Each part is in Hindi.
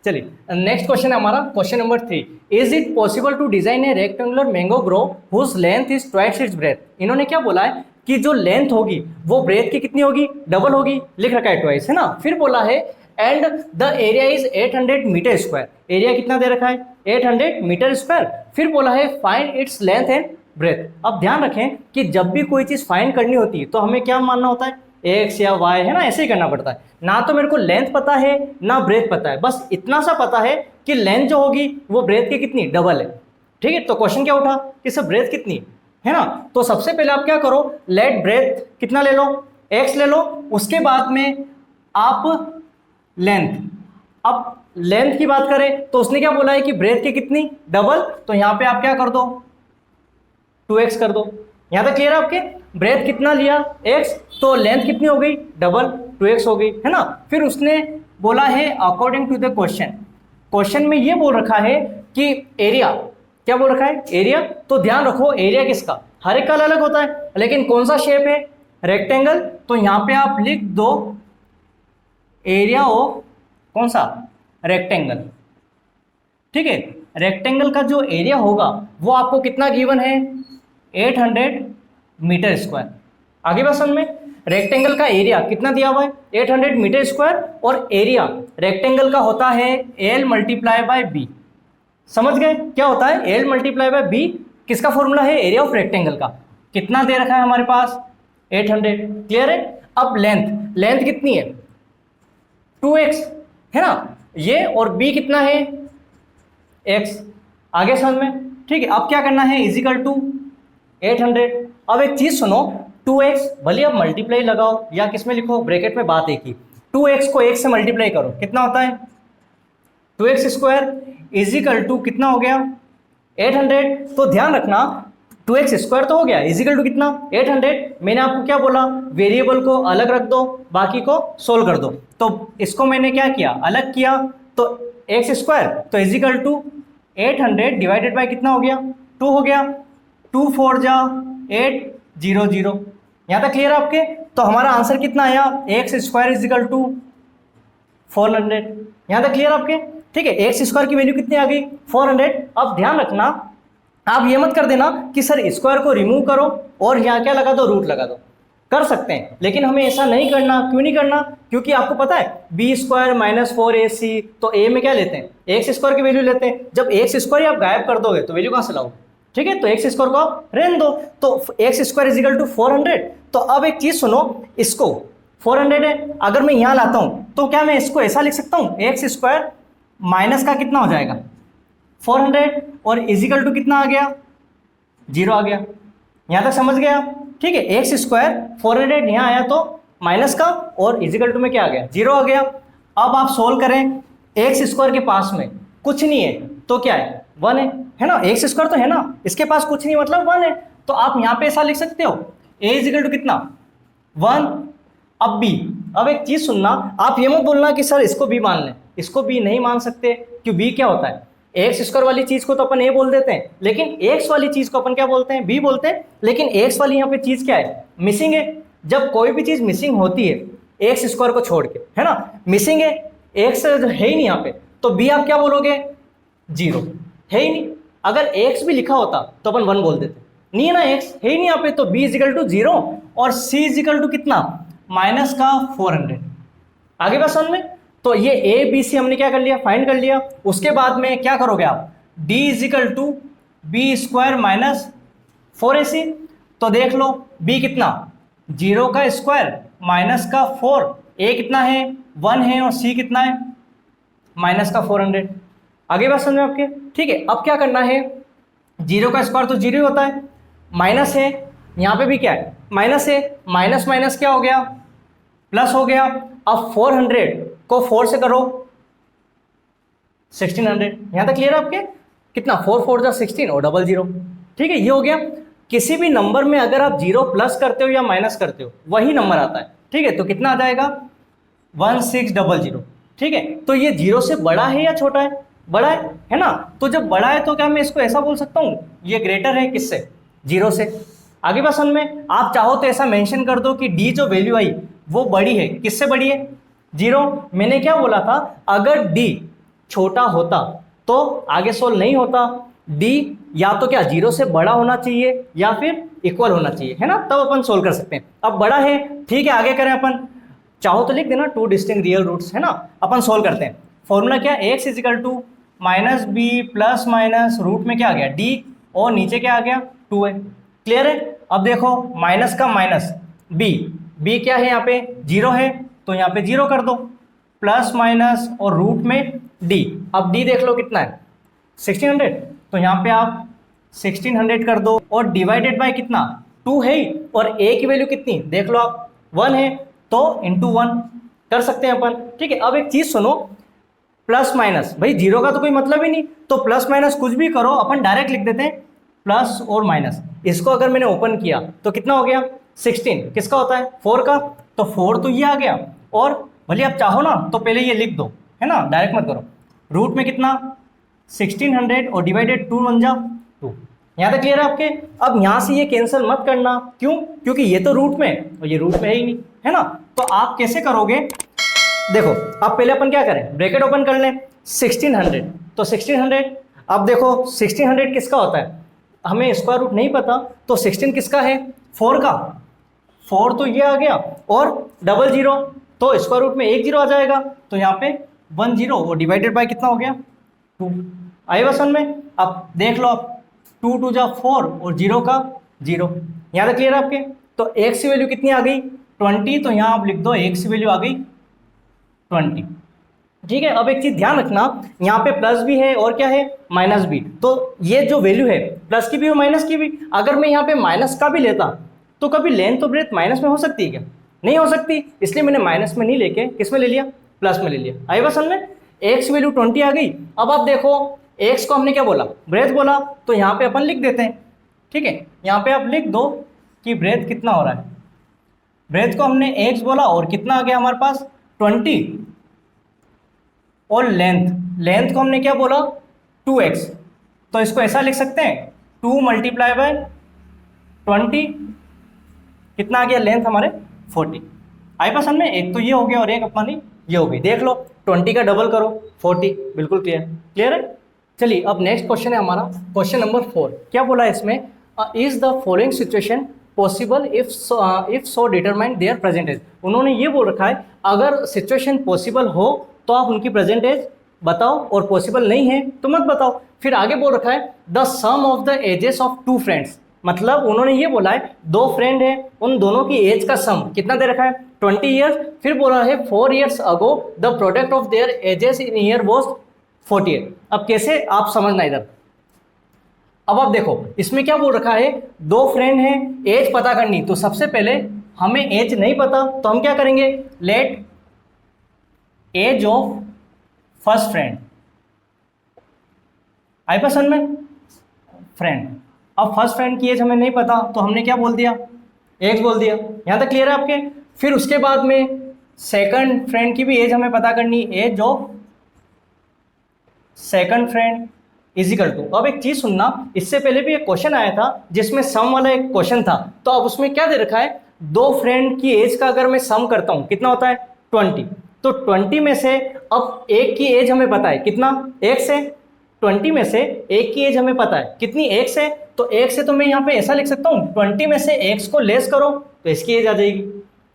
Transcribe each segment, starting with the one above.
चलिए नेक्स्ट क्वेश्चन है हमारा question number 3। Is it possible to design a rectangular mango grove whose length is twice its breadth. इन्होंने क्या बोला है कि जो लेंथ होगी वो ब्रेथ की कितनी होगी, डबल होगी, लिख रखा है ट्वाइस, है ना। फिर बोला है and the area is 800 metre square. Area कितना दे रखा है, 800 मीटर स्क्वायर। फिर बोला है find its length and breadth. अब ध्यान रखें कि जब भी कोई चीज फाइंड करनी होती है तो हमें क्या मानना होता है, एक्स या वाई, है ना, ऐसे ही करना पड़ता है। ना तो मेरे को लेंथ पता है ना ब्रेथ पता है, बस इतना सा पता है कि लेंथ जो होगी वो ब्रेथ की कितनी, डबल है। ठीक है, तो क्वेश्चन क्या उठा कि सर ब्रेथ कितनी है ना। तो सबसे पहले आप क्या करो, लेट ब्रेथ कितना ले लो, एक्स ले लो। उसके बाद में आप लेंथ, अब लेंथ की बात करें तो उसने क्या बोला है कि ब्रेथ की कितनी, डबल। तो यहां पे आप क्या कर दो, 2x कर दो। यहां तक क्लियर है आपके। ब्रेथ कितना लिया, x, तो लेंथ कितनी हो गई, डबल, 2x हो गई, है ना। फिर उसने बोला है according to the question. Question में ये बोल रखा है कि एरिया, क्या बोल रखा है, एरिया। तो ध्यान रखो एरिया किसका, हर एक का अलग होता है, लेकिन कौन सा शेप है, रेक्टेंगल। तो यहां पे आप लिख दो एरिया ऑफ कौन सा, रेक्टेंगल। ठीक है, रेक्टेंगल का जो एरिया होगा वो आपको कितना गिवन है, 800 मीटर स्क्वायर। आगे बात समझ में, रेक्टेंगल का एरिया कितना दिया हुआ है, 800 मीटर स्क्वायर। और एरिया रेक्टेंगल का होता है एल मल्टीप्लाई बाय बी। समझ गए क्या होता है, एल मल्टीप्लाई बाय बी किसका फॉर्मूला है, एरिया ऑफ रेक्टेंगल का। कितना दे रखा है हमारे पास, 800। क्लियर है। अब लेंथ, लेंथ कितनी है, 2x, है ना, ये, और b कितना है, x। आगे समझ में, ठीक है। अब क्या करना है, इजिकल टू 800। अब एक चीज सुनो, 2x भले अब मल्टीप्लाई लगाओ या किस में लिखो, ब्रैकेट में बात एक ही, 2x को 1 से मल्टीप्लाई करो कितना होता है, 2x स्क्वायर इजिकल टू कितना हो गया, 800। तो ध्यान रखना 2x स्क्वायर तो हो गया, इजिकल टू कितना, 800। मैंने आपको क्या बोला, वेरिएबल को अलग रख दो, बाकी को सोल्व कर दो। तो इसको मैंने क्या किया, अलग किया, तो x स्क्वायर, तो इजिकल टू 800 डिवाइडेड बाय कितना हो गया, 2 हो गया। 2 4 जा 8 0 0। यहाँ तक क्लियर है आपके। तो हमारा आंसर कितना आया, एक्स स्क्वायर इजिकल टू 400। यहाँ तक क्लियर आपके, ठीक है। एक्स स्क्वायर की वैल्यू कितनी आ गई, 400। अब ध्यान रखना, आप ये मत कर देना कि सर स्क्वायर को रिमूव करो और यहाँ क्या लगा दो, रूट लगा दो। कर सकते हैं, लेकिन हमें ऐसा नहीं करना। क्यों नहीं करना, क्योंकि आपको पता है बी स्क्वायर माइनस 4ac, तो ए में क्या लेते हैं, एक्स स्क्वायर की वैल्यू लेते हैं। जब एक्स स्क्वायर आप गायब कर दोगे तो वैल्यू कहाँ से लाओगे, ठीक है। तो एक्स स्क्वायर को आप रहने दो, तो x square is equal to 400। तो अब एक चीज सुनो, इसको 400 है, अगर मैं यहाँ लाता हूँ तो क्या मैं इसको ऐसा लिख सकता हूँ, एक्स स्क्वायर माइनस का कितना हो जाएगा 400, और इजिकल टू कितना आ गया, 0 आ गया। यहाँ तक समझ गया, ठीक है। एक्स स्क्वायर 400 यहाँ आया तो माइनस का, और इजिकल टू में क्या आ गया, 0 आ गया। अब आप सोल्व करें, एक्स स्क्वायर के पास में कुछ नहीं है तो क्या है, 1 है ना। एक्स स्क्वायर तो है ना, इसके पास कुछ नहीं मतलब 1 है। तो आप यहाँ पे ऐसा लिख सकते हो, ए इजिकल टू कितना, 1। अब बी, अब एक चीज सुनना, आप ये मत बोलना कि सर इसको बी मान लें, इसको बी नहीं मान सकते। क्यों, बी क्या होता है, एक्स स्क्वायर वाली चीज को तो अपन ए बोल देते हैं, लेकिन एक्स वाली चीज को अपन क्या बोलते हैं, बी बोलते हैं। लेकिन एक्स वाली यहाँ पे चीज क्या है, मिसिंग है। जब कोई भी चीज मिसिंग होती है एक्स स्क्वायर को छोड़ के, है ना, मिसिंग है, एक्स है ही नहीं यहाँ पे, तो बी आप क्या बोलोगे, 0 है ही नहीं। अगर एक्स भी लिखा होता तो अपन 1 बोल देते, नहीं है ना, एक्स है ही नहीं यहाँ पे, तो बी इजिकल टू 0 और सी इजिकल टू कितना, माइनस का 400। आगे बात समझ में। तो ये ए बी सी हमने क्या कर लिया, फाइंड कर लिया। उसके बाद में क्या करोगे आप, D is equal to B square minus 4ac। तो देख लो बी कितना, 0 का स्क्वायर माइनस का 4, ए कितना है 1 है, और सी कितना है माइनस का 400। आगे बात समझ में आपके, ठीक है। अब क्या करना है, 0 का स्क्वायर तो 0 ही होता है, माइनस है, यहाँ पे भी क्या है, माइनस है, माइनस माइनस क्या हो गया, प्लस हो गया। अब 400 को 4 से करो 1600। यहाँ तक क्लियर है आपके, कितना 4 4 जा 16 और 00, ठीक है। ये हो गया। किसी भी नंबर में अगर आप 0 प्लस करते हो या माइनस करते हो वही नंबर आता है, ठीक है। तो कितना आ जाएगा 1600, ठीक है। तो ये 0 से बड़ा है या छोटा है, बड़ा है ना। तो जब बड़ा है तो क्या मैं इसको ऐसा बोल सकता हूँ, ये ग्रेटर है किससे, 0 से। आगे बात समझ में, आप चाहो तो ऐसा मेंशन कर दो कि डी जो वैल्यू आई वो बड़ी है, किससे बड़ी है, 0। मैंने क्या बोला था, अगर डी छोटा होता तो आगे सोल्व नहीं होता। डी या तो क्या 0 से बड़ा होना चाहिए या फिर इक्वल होना चाहिए, है ना, तब अपन सोल्व कर सकते हैं। अब बड़ा है, ठीक है, आगे करें अपन। चाहो तो लिख देना 2 डिस्टिंक्ट रियल रूट्स, है ना। अपन सोल्व करते हैं। फॉर्मूला क्या, x is equal to minus B plus minus root में क्या आ गया डी, और नीचे क्या आ गया 2 है। क्लियर है। अब देखो माइनस का माइनस बी क्या है यहाँ पे 0 है, तो यहाँ पे 0 कर दो, प्लस माइनस और रूट में डी। अब डी देख लो कितना है 1600, तो यहाँ पे आप 1600 कर दो, और डिवाइडेड बाय कितना 2 है ही, और ए की वैल्यू कितनी देख लो आप 1 है, तो इंटू 1 कर सकते हैं अपन। ठीक है। अब एक चीज सुनो, प्लस माइनस, भाई 0 का तो कोई मतलब ही नहीं, तो प्लस माइनस कुछ भी करो, अपन डायरेक्ट लिख देते हैं प्लस और माइनस। इसको अगर मैंने ओपन किया तो कितना हो गया 16, किसका होता है 4 का, तो 4 तो ये आ गया, और भले आप चाहो ना तो पहले ये लिख दो, है ना, डायरेक्ट मत करो। रूट में कितना 1600 और डिवाइडेड 2 1 जा 2। यहाँ तक क्लियर है आपके। अब यहाँ से ये कैंसिल मत करना, क्यों, क्योंकि ये तो रूट में और ये रूट में है ही नहीं, है ना। तो आप कैसे करोगे, देखो अब पहले अपन क्या करें, ब्रैकेट ओपन कर लें 1600, तो 1600, अब देखो 1600 किसका होता है, हमें स्क्वायर रूट नहीं पता, तो 16 किसका है 4 का, 4 तो ये आ गया, और डबल 0 तो स्क्वायर रूट में 1 0 आ जाएगा, तो यहाँ पे 1 0 और डिवाइडेड बाय कितना हो गया 2। आए बस में। अब देख लो आप 2 2 जा 4 और 0 का 0। यहाँ तक क्लियर है आपके। तो x की वैल्यू कितनी आ गई 20, तो यहाँ आप लिख दो x की वैल्यू आ गई 20। ठीक है। अब एक चीज ध्यान रखना, यहाँ पे प्लस भी है और क्या है माइनस भी, तो ये जो वैल्यू है प्लस की भी और माइनस की भी, अगर मैं यहाँ पे माइनस का भी लेता तो कभी लेंथ और ब्रेथ माइनस में हो सकती है क्या, नहीं हो सकती, इसलिए मैंने माइनस में नहीं लेके किस में ले लिया प्लस में ले लिया। आई बस में एक्स वैल्यू 20 आ गई। अब आप देखो एक्स को हमने क्या बोला ब्रेथ बोला, तो यहाँ पे अपन लिख देते हैं। ठीक है, यहाँ पे आप लिख दो कि ब्रेथ कितना हो रहा है, ब्रेथ को हमने एक्स बोला और कितना आ गया हमारे पास 20, और लेंथ को हमने क्या बोला 2x, तो इसको ऐसा लिख सकते हैं 2 मल्टीप्लाई बाय 20, कितना आ गया लेंथ हमारे 40। आई पसंद में, एक तो ये हो गया और एक अपनी ये हो गई। देख लो 20 का डबल करो 40, बिल्कुल क्लियर है। चलिए अब नेक्स्ट क्वेश्चन है हमारा क्वेश्चन नंबर 4। क्या बोला है इसमें, is the following situation possible if so determine their present age. उन्होंने ये बोल रखा है अगर सिचुएशन पॉसिबल हो तो आप उनकी प्रेजेंट एज बताओ, और पॉसिबल नहीं है तो मत बताओ। फिर आगे बोल रखा है the sum of the ages of 2 friends, मतलब उन्होंने ये बोला है 2 फ्रेंड है, उन दोनों की एज का सम कितना दे रखा है 20 ईयर्स। फिर बोला है 4 years ago the product of their edges in year was 48। अब कैसे आप समझना इधर, अब आप देखो इसमें क्या बोल रखा है 2 फ्रेंड हैं, एज पता करनी, तो सबसे पहले हमें एज नहीं पता तो हम क्या करेंगे, let age of first friend. आई पसंद में फ्रेंड। अब फर्स्ट फ्रेंड की एज हमें नहीं पता तो हमने क्या बोल दिया एज बोल दिया। यहां तक क्लियर है आपके। फिर उसके बाद में सेकंड फ्रेंड की भी एज हमें पता करनी, age of second friend is equal to. अब एक चीज सुनना, इससे पहले भी एक क्वेश्चन आया था जिसमें सम वाला एक क्वेश्चन था, तो अब उसमें क्या दे रखा है 2 फ्रेंड की एज का अगर मैं सम करता हूं कितना होता है 20, तो 20 में से अब एक की एज हमें पता है कितना x है, 20 में से एक की एज हमें पता है कितनी x है, तो x से तो मैं यहाँ पे ऐसा लिख सकता हूँ 20 में से x को लेस करो तो इसकी एज आ जाएगी।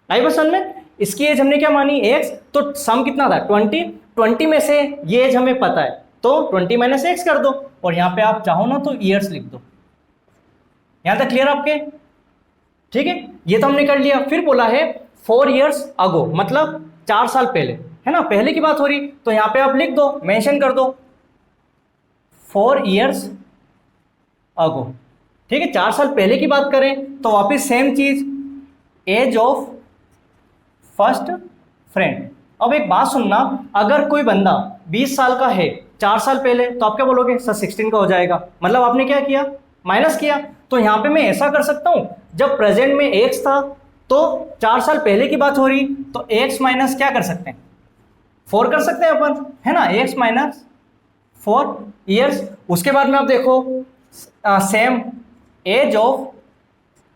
आई बस समझ में, इसकी एज हमने क्या मानी x, तो सम कितना था 20 में से ये एज हमें पता है तो 20 माइनस एक्स कर दो, और यहाँ पे आप चाहो ना तो ईयर्स लिख दो। यहाँ तक क्लियर आपके। ठीक है, ये तो हमने कर लिया। फिर बोला है 4 ईयर्स अगो, मतलब 4 साल पहले, है ना, पहले की बात हो रही, तो यहाँ पे आप लिख दो मेंशन कर दो 4 ईयर्स अगो। ठीक है, 4 साल पहले की बात करें तो वापिस सेम चीज एज ऑफ फर्स्ट फ्रेंड। अब एक बात सुनना, अगर कोई बंदा 20 साल का है 4 साल पहले, तो आप क्या बोलोगे सर 16 का हो जाएगा, मतलब आपने क्या किया माइनस किया। तो यहाँ पे मैं ऐसा कर सकता हूँ, जब प्रेजेंट में एक्स था तो 4 साल पहले की बात हो रही, तो एक्स माइनस क्या कर सकते हैं 4 कर सकते हैं अपन, है ना, एक्स माइनस 4 ईयर्स। उसके बाद में आप देखो same age of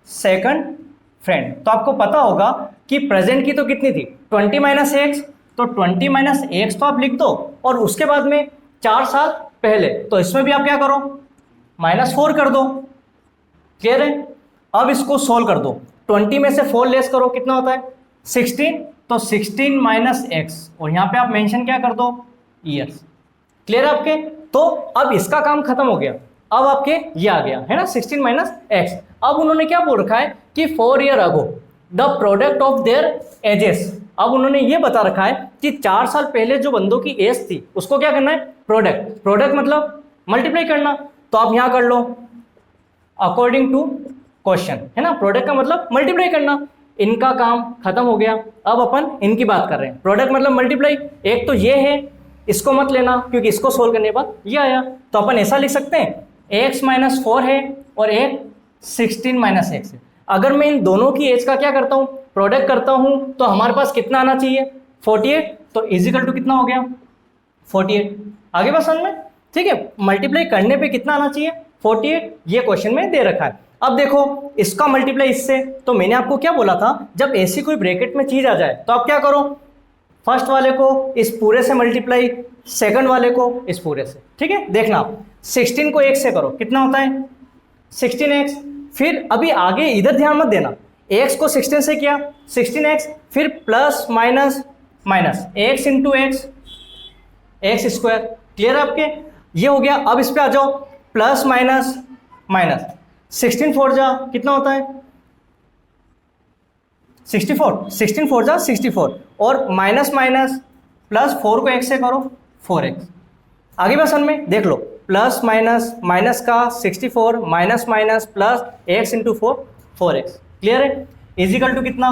second friend, तो आपको पता होगा कि प्रेजेंट की तो कितनी थी 20 माइनस एक्स, तो 20 माइनस एक्स तो आप लिख दो, और उसके बाद में 4 साल पहले, तो इसमें भी आप क्या करो, -4 कर दो। क्लियर है? अब इसको सोल्व कर दो, 20 में से 4 लेस करो, कितना होता है 16, तो 16 माइनस एक्स, और यहाँ पे आप मेंशन क्या कर दो, ईयर्स। क्लियर है आपके? तो अब इसका काम खत्म हो गया, अब आपके ये आ गया है ना 16 माइनस एक्स। अब उन्होंने क्या बोल रखा है कि 4 year ago the product of their edges. अब उन्होंने ये बता रखा है कि 4 साल पहले जो बंदों की एज थी उसको क्या करना है, प्रोडक्ट। प्रोडक्ट मतलब मल्टीप्लाई करना, तो आप यहां कर लो अकॉर्डिंग टू क्वेश्चन, है ना, प्रोडक्ट का मतलब मल्टीप्लाई करना। इनका काम खत्म हो गया, अब अपन इनकी बात कर रहे हैं। प्रोडक्ट मतलब मल्टीप्लाई, एक तो ये है, इसको मत लेना क्योंकि इसको सोल्व करने के बाद ये आया, तो अपन ऐसा लिख सकते हैं x माइनस 4 है और एक 16 माइनस एक्स है। अगर मैं इन दोनों की एज का क्या करता हूँ, प्रोडक्ट करता हूँ, तो हमारे पास कितना आना चाहिए 48, तो इजिकल टू कितना हो गया 48। आगे बात समझ में? ठीक है, मल्टीप्लाई करने पे कितना आना चाहिए 48, ये क्वेश्चन में दे रखा है। अब देखो इसका मल्टीप्लाई इससे, तो मैंने आपको क्या बोला था, जब ऐसी कोई ब्रैकेट में चीज आ जाए तो आप क्या करो, फर्स्ट वाले को इस पूरे से मल्टीप्लाई, सेकंड वाले को इस पूरे से। ठीक है, देखना 16 को 1 से करो, कितना होता है 16x। फिर अभी आगे इधर ध्यान मत देना, x को 16 से किया 16x, फिर plus minus minus x into x, x square. Clear है आपके? ये हो गया। अब इस पे आ जाओ, प्लस माइनस माइनस 16 4 जा कितना होता है 64, 16 4 जा 64, और माइनस माइनस प्लस 4 को x से करो 4x। आगे बस में देख लो, प्लस माइनस माइनस का 64 minus minus plus x into 4x। Clear है? इजिकल टू कितना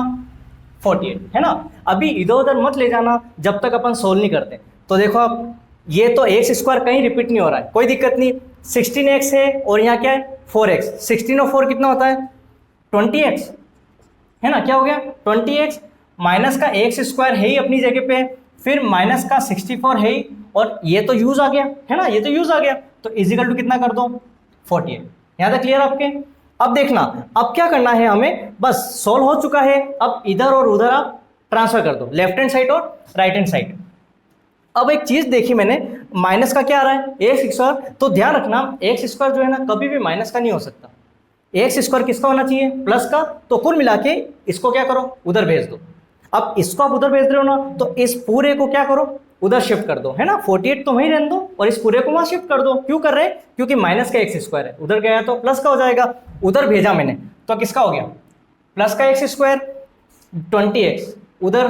48, है ना। अभी इधर उधर मत ले जाना जब तक अपन सोल्व नहीं करते। तो देखो आप, ये तो एक्स स्क्वायर कहीं रिपीट नहीं हो रहा है, कोई दिक्कत नहीं, 16x है और यहाँ क्या है 4x, 16 और 4 कितना होता है 20x, है ना। क्या हो गया 20x, माइनस का एक्स स्क्वायर है ही अपनी जगह पे, फिर माइनस का 64 है ही, और ये तो यूज आ गया, है ना, ये तो यूज आ गया, तो इजिकल टू कितना कर दो 48। यहाँ तक क्लियर आपके? अब देखना, अब क्या करना है हमें, बस सोल्व हो चुका है, अब इधर और उधर आप ट्रांसफर कर दो, लेफ्ट हैंड साइड और राइट हैंड साइड। अब एक चीज देखी मैंने, माइनस का क्या आ रहा है एक्स स्क्वायर, तो ध्यान रखना एक्स स्क्वायर जो है ना कभी भी माइनस का नहीं हो सकता, एक्स स्क्वायर किसका होना चाहिए प्लस का। तो कुल मिला के इसको क्या करो उधर भेज दो। अब इसको आप उधर भेज रहे हो ना, तो इस पूरे को क्या करो उधर शिफ्ट कर दो, है ना, 48 तो वहीं रहने दो और इस पूरे को वहां शिफ्ट कर दो। क्यों कर रहे हैं, क्योंकि माइनस का एक्स स्क्वायर है, उधर गया तो प्लस का हो जाएगा, उधर भेजा मैंने तो किसका हो गया प्लस का एक्स स्क्वायर, 20x उधर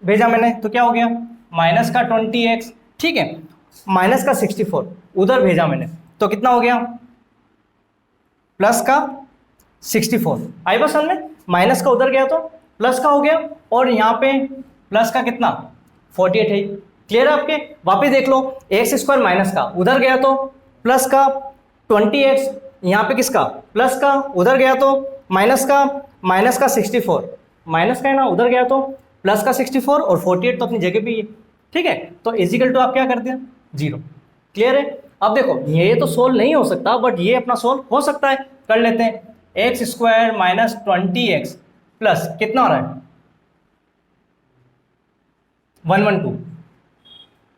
भेजा मैंने तो क्या हो गया माइनस का 20x। ठीक है, माइनस का 64 उधर भेजा मैंने तो कितना हो गया प्लस का 64। आई बस समझ में, माइनस का उधर गया तो प्लस का हो गया, और यहाँ पे प्लस का कितना 48 है। क्लियर है आपके? वापस देख लो, एक्स स्क्वायर माइनस का उधर गया तो प्लस का 20x, यहाँ पे किसका प्लस का उधर गया तो माइनस का 64, माइनस का है ना उधर गया तो प्लस का 64, और 48 तो अपनी जगह पे ही है। ठीक है, तो इजिकल टू आप क्या कर दिया 0। क्लियर है? अब देखो ये तो सोल्व नहीं हो सकता, बट ये अपना सोल्व हो सकता है, कर लेते हैं। X square minus 20x plus कितना हो रहा है 112।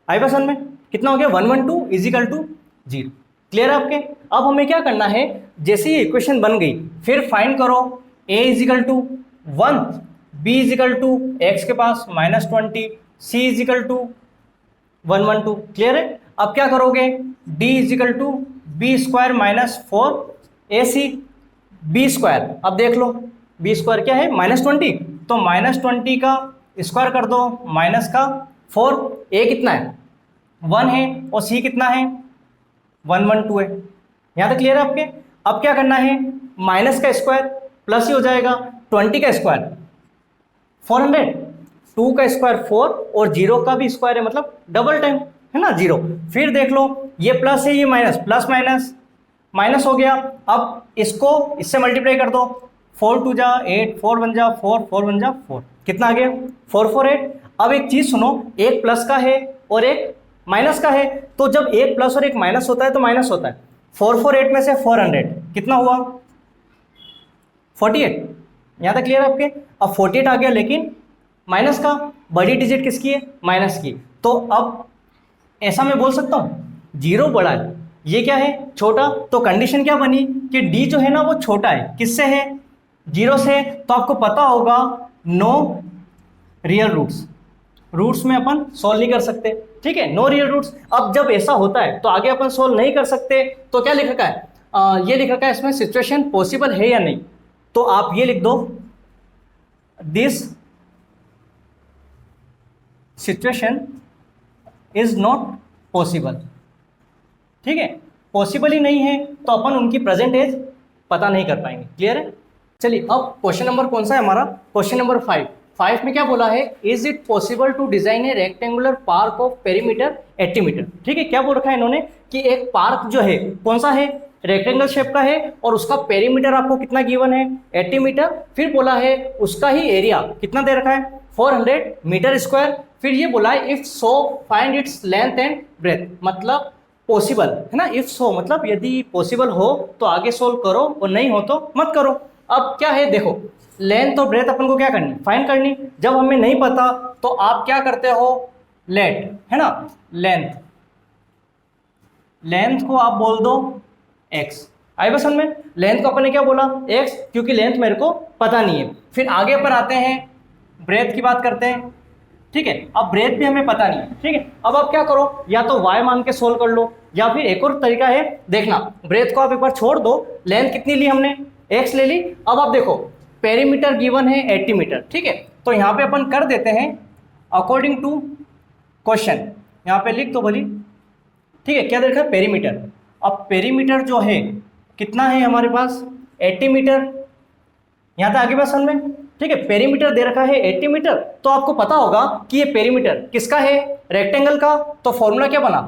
आई बस में कितना हो गया 112 इजिकल टू 0। क्लियर है आपके? अब हमें क्या करना है, जैसे ये इक्वेशन बन गई फिर फाइंड करो a is equal to 1, b is equal to x के पास -20, c इजिकल टू 112। क्लियर है? अब क्या करोगे d is equal to B square minus 4ac B square. अब देख लो बी स्क्वायर क्या है -20, तो -20 का स्क्वायर कर दो माइनस का 4, a कितना है 1 है और c कितना है 112 है। यहाँ तक क्लियर है आपके? अब क्या करना है, माइनस का स्क्वायर प्लस ही हो जाएगा, 20 का स्क्वायर 400, 2 का स्क्वायर 4 और 0 का भी स्क्वायर है, मतलब डबल टाइम, है ना 0। फिर देख लो ये प्लस है ये माइनस, प्लस माइनस माइनस हो गया। अब इसको इससे मल्टीप्लाई कर दो, 4 2 जा 8, 4 1 जा 4, 4 1 जा 4, कितना आ गया 448। अब एक चीज सुनो, एक प्लस का है और एक माइनस का है, तो जब एक प्लस और एक माइनस होता है तो माइनस होता है। 448 में से 400 कितना हुआ 48। यहाँ तक क्लियर है आपके? अब 48 आ गया लेकिन माइनस का, बड़ी डिजिट किसकी है, माइनस की। तो अब ऐसा मैं बोल सकता हूँ 0 बड़ा है, ये क्या है, छोटा। तो कंडीशन क्या बनी कि d जो है ना वो छोटा है, किससे है, 0 से। तो आपको पता होगा नो रियल रूट्स, रूट्स में अपन सोल्व नहीं कर सकते, ठीक है, नो रियल रूट्स। अब जब ऐसा होता है तो आगे अपन सोल्व नहीं कर सकते, तो क्या लिख रखा है, ये लिख रखा है इसमें सिचुएशन पॉसिबल है या नहीं। तो आप ये लिख दो, this situation is not possible, ठीक है, पॉसिबल ही नहीं है तो अपन उनकी प्रेजेंट एज पता नहीं कर पाएंगे। क्लियर है। चलिए अब क्वेश्चन नंबर कौन सा है हमारा, क्वेश्चन नंबर 5 में क्या बोला है, is it possible to design a rectangular park of perimeter 80 metre. ठीक है, क्या बोल रखा है इन्होंने कि एक पार्क जो है कौन सा है, रेक्टेंगल शेप का है, और उसका पेरीमीटर आपको कितना गिवन है, 80 मीटर। फिर बोला है उसका ही एरिया कितना दे रखा है, 400 मीटर स्क्वायर। फिर ये बोला है if so find its length and breadth, मतलब पॉसिबल है ना, इफ सो मतलब यदि पॉसिबल हो तो आगे सोल्व करो और नहीं हो तो मत करो। अब क्या है देखो, लेंथ और ब्रेथ अपन को क्या करनी, फाइंड करनी। जब हमें नहीं पता तो आप क्या करते हो, लेट है ना, लेंथ, लेंथ को आप बोल दो x। आई बस में लेंथ को अपन ने क्या बोला x, क्योंकि लेंथ मेरे को पता नहीं है। फिर आगे पर आते हैं, ब्रेथ की बात करते हैं, ठीक है। अब ब्रेथ भी हमें पता नहीं है, ठीक है। अब आप क्या करो, या तो y मान के सोल्व कर लो, या फिर एक और तरीका है देखना, ब्रेथ को आप एक बार छोड़ दो, लेंथ कितनी ली हमने, x ले ली। अब आप देखो पेरीमीटर गिवन है 80 मीटर, ठीक है। तो यहाँ पे अपन कर देते हैं अकॉर्डिंग टू क्वेश्चन, यहाँ पे लिख दो भली, ठीक है। क्या देखा है, पेरीमीटर। अब पेरीमीटर जो है कितना है हमारे पास, 80 मीटर। यहाँ तक आगे बात समझ में, ठीक है। पेरीमीटर दे रखा है 80 मीटर, तो आपको पता होगा कि ये पेरीमीटर किसका है, रेक्टेंगल का। तो फॉर्मूला क्या बना,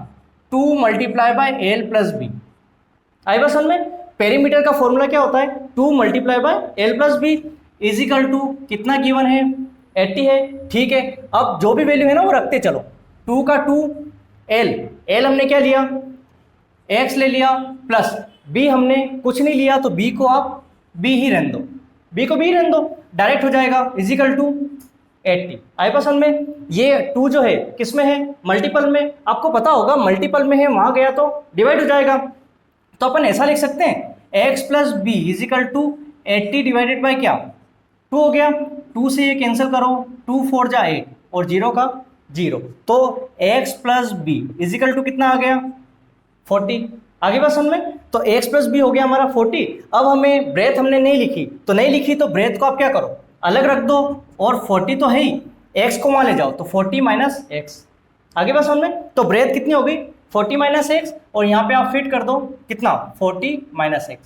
2 × L + B। आई बात समझ में, पेरीमीटर का फॉर्मूला क्या होता है, 2 × L + B = कितना गिवन है, 80 है, ठीक है। अब जो भी वैल्यू है ना वो रखते चलो, 2 का 2 L हमने क्या लिया, x ले लिया, प्लस b हमने कुछ नहीं लिया, तो b को आप b ही रहने दो, b को b ही रहने दो, डायरेक्ट हो जाएगा, = 80। आई पसंद में, ये 2 जो है किस में है, मल्टीपल में। आपको पता होगा मल्टीपल में है, वहां गया तो डिवाइड हो जाएगा। तो अपन ऐसा लिख सकते हैं x + b = 80 डिवाइडेड बाय क्या, 2 हो गया, 2 से ये कैंसिल करो, 2 4 जा 8 और 0 का 0, तो x + b = कितना आ गया, 40। आगे बात समझ में, तो x + b हो गया हमारा 40। अब हमें ब्रेथ हमने नहीं लिखी, तो नहीं लिखी तो ब्रेथ को आप क्या करो, अलग रख दो, और 40 तो है ही, x को वहां ले जाओ, तो 40 - x। आगे बात समझ में, तो ब्रेथ कितनी हो गई, 40 - x, और यहाँ पे आप फिट कर दो कितना, 40 - x।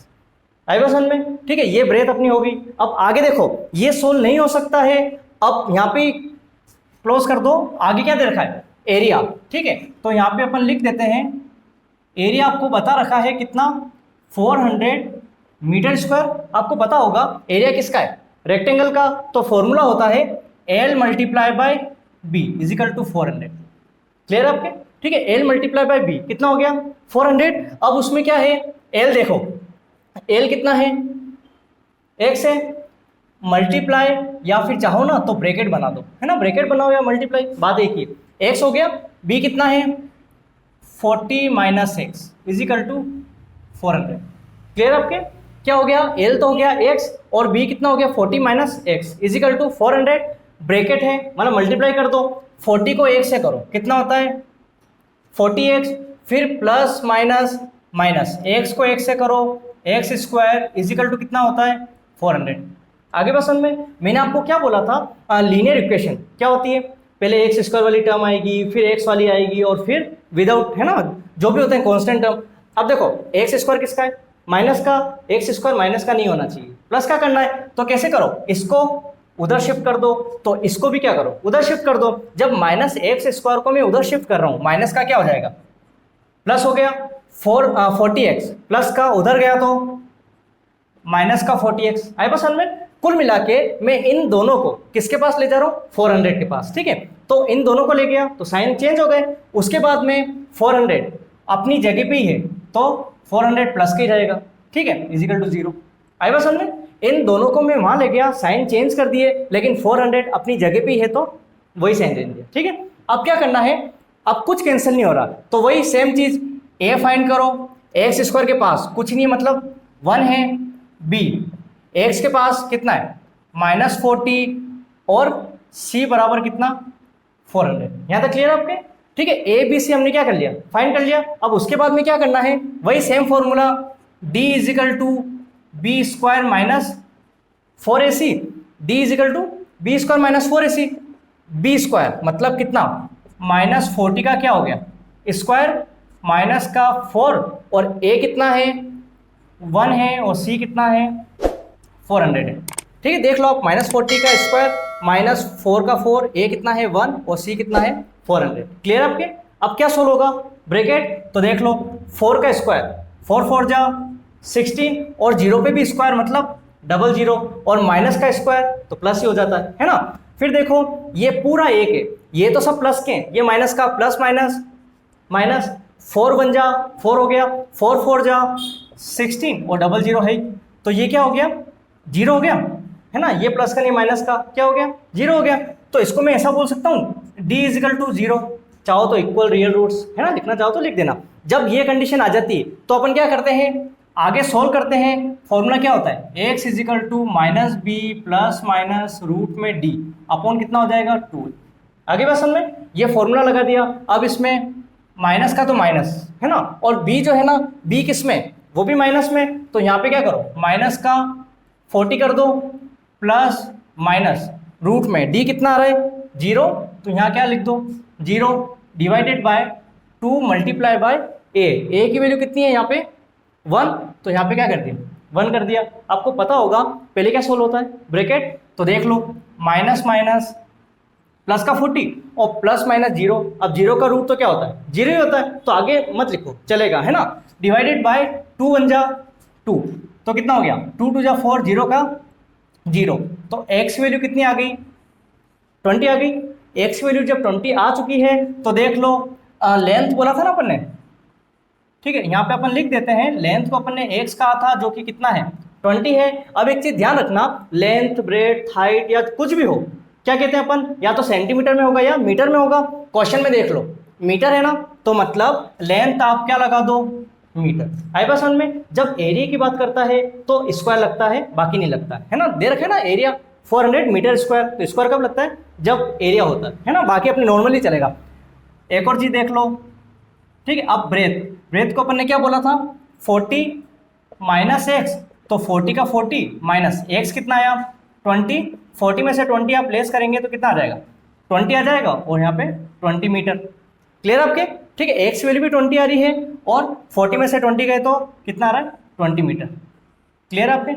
आगे बात समझ में, ठीक है, ये ब्रेथ अपनी होगी। अब आगे देखो, ये सोल्व नहीं हो सकता है, अब यहाँ पे क्लोज कर दो। आगे क्या दे रखा है, एरिया, ठीक है। तो यहाँ पे अपन लिख देते हैं, एरिया आपको बता रखा है कितना, 400 मीटर स्क्वायर। आपको पता होगा एरिया किसका है, रेक्टेंगल का। तो फॉर्मूला होता है L × B = 400। क्लियर आपके, ठीक है, L × B कितना हो गया, 400। अब उसमें क्या है, L देखो, L कितना है, x है, मल्टीप्लाई, या फिर चाहो ना तो ब्रैकेट बना दो, है ना, ब्रैकेट बनाओ या मल्टीप्लाई, बात एक ही है। x हो गया, b कितना है, 40 - x = 400। क्लियर आपके, क्या हो गया, L तो हो गया x, और b कितना हो गया, 40 - x = 400। ब्रैकेट है मतलब मल्टीप्लाई कर दो, 40 को 1 से करो, कितना होता है 40x, फिर प्लस माइनस माइनस, x को 1 से करो, x² = कितना होता है, 400। आगे बस में मैंने आपको क्या बोला था, लीनियर इक्वेशन क्या होती है, पहले x² वाली टर्म आएगी, फिर x वाली आएगी, और फिर विदाउट, है ना, जो भी होते हैं कांस्टेंट टर्म। अब देखो x² किसका है, माइनस का, x² माइनस का नहीं होना चाहिए, प्लस का करना है। तो कैसे करो, इसको उधर शिफ्ट कर दो, तो इसको भी क्या करो, उधर शिफ्ट कर दो। जब -x² को मैं उधर शिफ्ट कर रहा हूँ, माइनस का क्या हो जाएगा, प्लस हो गया, 40x, प्लस का उधर गया तो माइनस का 40x। आए पसंद में, कुल मिला के मैं इन दोनों को किसके पास ले जा रहा हूँ, 400 के पास, ठीक है। तो इन दोनों को ले गया तो साइन चेंज हो गए। उसके बाद में 400 अपनी जगह पे ही है, तो 400 प्लस के ही रहेगा, ठीक है, = 0। आई बात समझ में, इन दोनों को मैं वहां ले गया, साइन चेंज कर दिए, लेकिन 400 अपनी जगह पे ही है, तो वही सेम रेंज है, ठीक है। अब क्या करना है, अब कुछ कैंसिल नहीं हो रहा, तो वही सेम चीज ए फाइंड करो। एक्स स्क्वायर के पास कुछ नहीं है, मतलब 1 है। बी, एक्स के पास कितना है -40, और सी बराबर कितना 400। यहाँ तक क्लियर आपके, ठीक है। ए बी सी हमने क्या कर लिया, फाइंड कर लिया। अब उसके बाद में क्या करना है, वही same formula, D is equal to B square minus 4ac, D is equal to B square minus 4ac। B square मतलब कितना, -40 का क्या हो गया स्क्वायर, माइनस का 4, और ए कितना है 1 है, और सी कितना है 400 है, ठीक है। देख लो आप, -40 का स्क्वायर -4 का 4, ए कितना है 1, और सी कितना है 400। क्लियर आपके। अब क्या सोल्व होगा, ब्रैकेट, तो देख लो 4 का स्क्वायर 4 4 जा 16, और 0 पे भी स्क्वायर मतलब 00, और माइनस का स्क्वायर तो प्लस ही हो जाता है ना। फिर देखो ये पूरा एक है, ये तो सब प्लस के हैं, ये माइनस का प्लस माइनस माइनस, 4 1 जा 4 हो गया, 4 4 जा 16, और 00 है, तो ये क्या हो गया 0 हो गया, है ना। ये प्लस का नहीं माइनस का क्या हो गया 0 हो गया। तो इसको मैं ऐसा बोल सकता हूँ, d इजिकल टू 0, चाहो तो इक्वल रियल रूट्स, है ना, लिखना चाहो तो लिख देना। जब ये कंडीशन आ जाती है तो अपन क्या करते हैं, आगे सोल्व करते हैं। फॉर्मूला क्या होता है, x is equal to minus B plus minus root में d अपॉन कितना हो जाएगा 2। आगे बात समझ में, ये फॉर्मूला लगा दिया। अब इसमें माइनस का तो माइनस है ना, और b जो है ना, b किस में, वो भी माइनस में, तो यहाँ पे क्या करो, माइनस का 40 कर दो, प्लस माइनस रूट में d कितना आ रहा है 0, तो यहाँ क्या लिख दो 0 divided by 2 multiply by a की वैल्यू कितनी है यहाँ पे 1, तो यहाँ पे क्या कर दिया 1 कर दिया। आपको पता होगा पहले क्या सोल्व होता है, ब्रैकेट, तो देख लो माइनस माइनस प्लस का 40 और प्लस माइनस 0। अब 0 का रूट तो क्या होता है 0 ही होता है, तो आगे मत लिखो चलेगा, है ना। डिवाइडेड बाय 2 1 जा 2, तो कितना हो गया 2 2 जा 4, 0 का 0, तो x वैल्यू कितनी आ गई 20 आ गई। x वैल्यू जब 20 आ चुकी है तो देख लो लेंथ बोला था ना अपन ने, ठीक है, यहाँ पे अपन लिख देते हैं लेंथ को अपन ने x कहा था जो कि कितना है 20 है। अब एक चीज ध्यान रखना, लेंथ ब्रेड्थ हाइट या कुछ भी हो, क्या कहते हैं अपन, या तो सेंटीमीटर में होगा या मीटर में होगा। क्वेश्चन में देख लो मीटर है ना, तो मतलब लेंथ आप क्या लगा दो मीटर। आई बात समझ में, जब एरिया की बात करता है तो स्क्वायर लगता है, बाकी नहीं लगता है ना। दे रखे ना एरिया 400 मीटर स्क्वायर, तो स्क्वायर कब लगता है जब एरिया होता है ना, बाकी अपने नॉर्मली चलेगा। एक और चीज देख लो, ठीक है। अब ब्रेथ को अपन ने क्या बोला था 40 माइनस एक्स, तो 40 का 40 माइनस एक्स कितना आया 20, 40 में से 20 आप लेस करेंगे तो कितना आ जाएगा 20 आ जाएगा, और यहाँ पे 20 मीटर। क्लियर आपके, ठीक है। एक्स वैल्यू भी 20 आ रही है, और 40 में से 20 गए तो कितना आ रहा है 20 मीटर। क्लियर आपके।